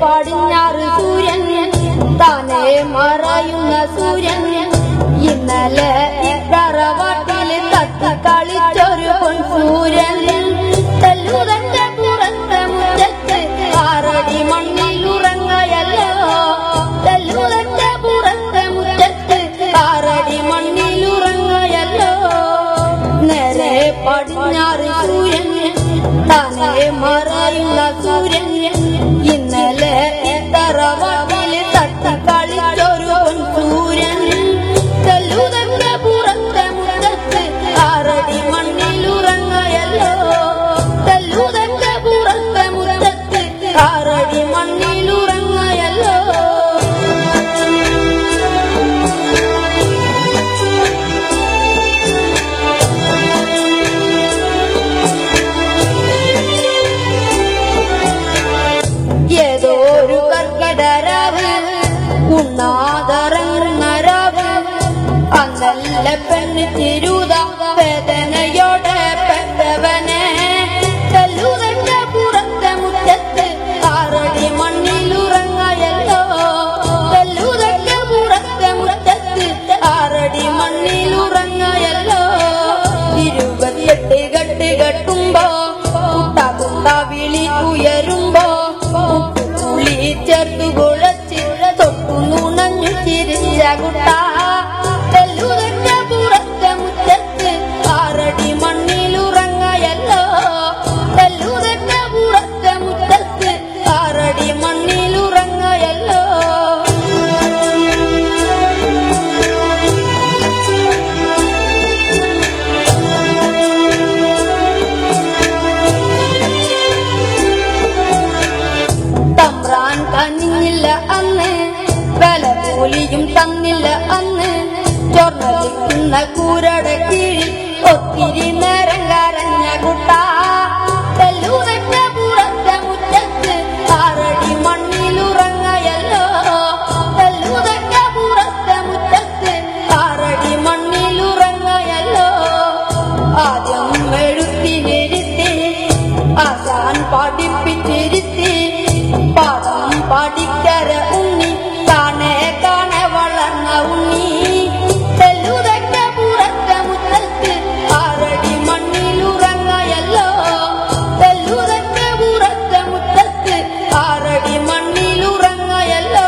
പടിഞ്ഞാറ് സൂര്യൻ താനെ മറയുന്ന സൂര്യൻ ഇന്നലെ തറവാട്ടിൽ തത്ത് കളിച്ചൊരു പൊൻസൂര്യൻ തെല്ലുതന്റെ പുറത്തെ മുറ്റത്ത് ആറടി മണ്ണിലുറങ്ങയല്ലോ തെല്ലുതന്റെ പുറത്തെ മുറ്റത്ത് ആറടി മണ്ണിലുറങ്ങയല്ലോ നേരെ പടിഞ്ഞാറ് സൂര്യൻ താനെ മറയുന്ന സൂര്യൻ ഇന്നലെ തറവാട്ടിൽ തത്ത് കളിച്ചൊരു പൊൻസൂര്യൻ തെല്ലുതന്റെ പുറത്തെ മുറ്റത്ത് ആറടി മണ്ണിലുറങ്ങയല്ലോ തെല്ലുതന്റെ പുറത്തെ മുറ്റത്ത് ആറടി മണ്ണിലുറങ്ങയല്ലോ ഏതോ ഒരു കർക്കിടരാവ് ഉണ്ണാതറങ്ങരാവ് അന്നല്ല പെണ്ണ് തിരുത വേദനയോടെ പെട്ടവനെ തെല്ലുതന്റെ പുറത്തെ മുറ്റത്ത് ആറടി മണ്ണിലുറങ്ങയല്ലോ തെല്ലുതന്റെ പുറത്തെ മുറ്റത്ത് ആറടി മണ്ണിലുറങ്ങയല്ലോ 28 കെട്ട് കെട്ടുമ്പോ കുട്ട വിളി ഉയരുമ്പോ ഉള്ളി ചേർത്തു കുഴച്ച് തൊട്ടു നുണഞ്ഞു ചിരിച്ച കുട്ട തെല്ലുതന്റെ പുറത്തെ മുറ്റത്ത് ആറടി മണ്ണിലുറങ്ങയല്ലോ തെല്ലുതന്റെ പുറത്തെ മുറ്റത്ത് ആറടി മണ്ണിലുറങ്ങയല്ലോ തമ്പ്രാൻ കനിഞ്ഞില്ല അന്ന് വില കൂലിയും തന്നില്ല അന്ന് ചൊർന്നലിക്കുന്ന കൂരടെ കീഴിൽ ഒത്തിരി നേരം കരഞ്ഞ കുട്ട തെല്ലുതന്റെ പുറത്തെ മുറ്റത്ത് ആറടി മണ്ണിലുറങ്ങയല്ലോ തെല്ലുതന്റെ പുറത്തെ മുറ്റത്ത് ആറടി മണ്ണിലുറങ്ങയല്ലോ ആദ്യം എഴുത്തിനിരുത്തി ആശാൻ പഠിപ്പിച്ചിരുത്തി പാഠം പാടിക്കര ഉണ്ണി കാണെ കാണെ വളർന്ന ഉണ്ണി തെല്ലുതന്റെ പുറത്തെ മുറ്റത്ത് ആറടി മണ്ണിലുറങ്ങയല്ലോ തെല്ലുതന്റെ പുറത്തെ മുറ്റത്ത് ആറടി മണ്ണിലുറങ്ങയല്ലോ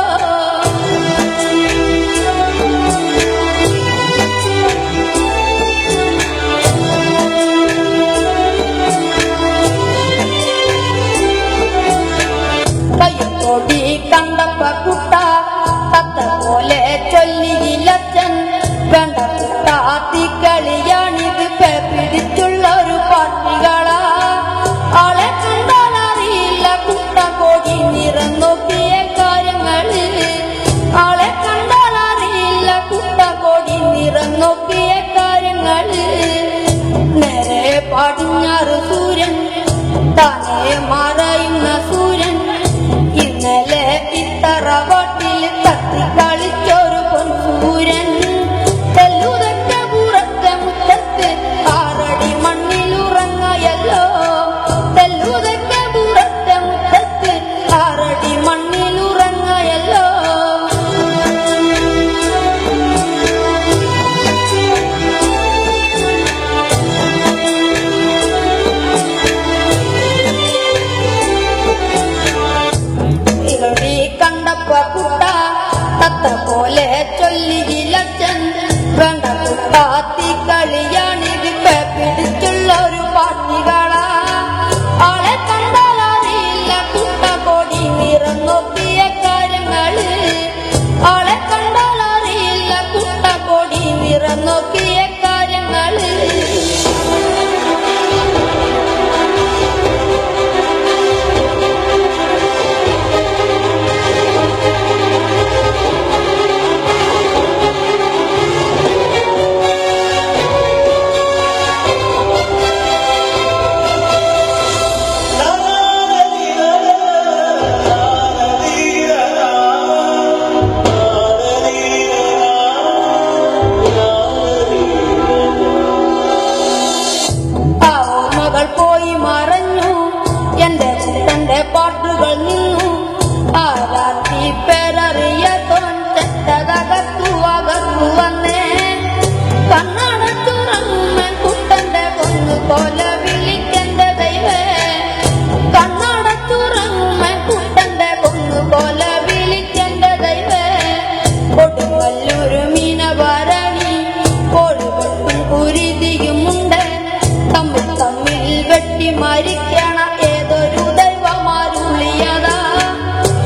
മരിക്കണ ഏതൊരു ദൈവമാരുളിയതാ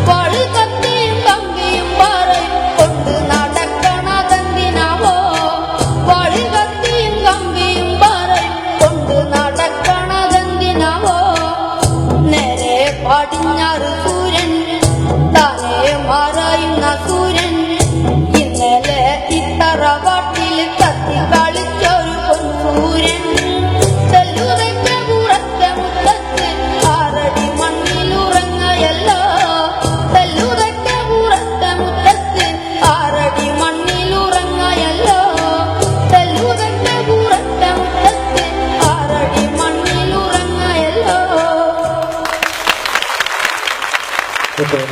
വളി കത്തിയും കമ്പിയും പറയും കൊണ്ട് നടക്കണതെന്തിനാവോ വളി കത്തിയും കമ്പിയും പറയും കൊണ്ട് നടക്കണതെന്തിനാവോ നേരെ പടിഞ്ഞാറ് സൂര്യൻ താനെ മറയുന്ന സൂര്യൻ ഇന്നലെ ഇത്തറവാട്ടിൽ കത്തി കളിച്ചൊരു പൊൻസൂര്യൻ തെല്ലുതയ്ക്ക പുറത്തെ മുറ്റത്ത് ആറടി മണ്ണിലുറങ്ങയല്ലോ തെല്ലുതയ്ക്ക പുറത്തെ മുറ്റത്ത് ആറടി മണ്ണിലുറങ്ങയല്ലോ തെല്ലുതയ്ക്ക പുറത്തെ മുറ്റത്ത് ആറടി മണ്ണിലുറങ്ങയല്ലോ.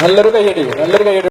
നല്ലൊരു കൈയടി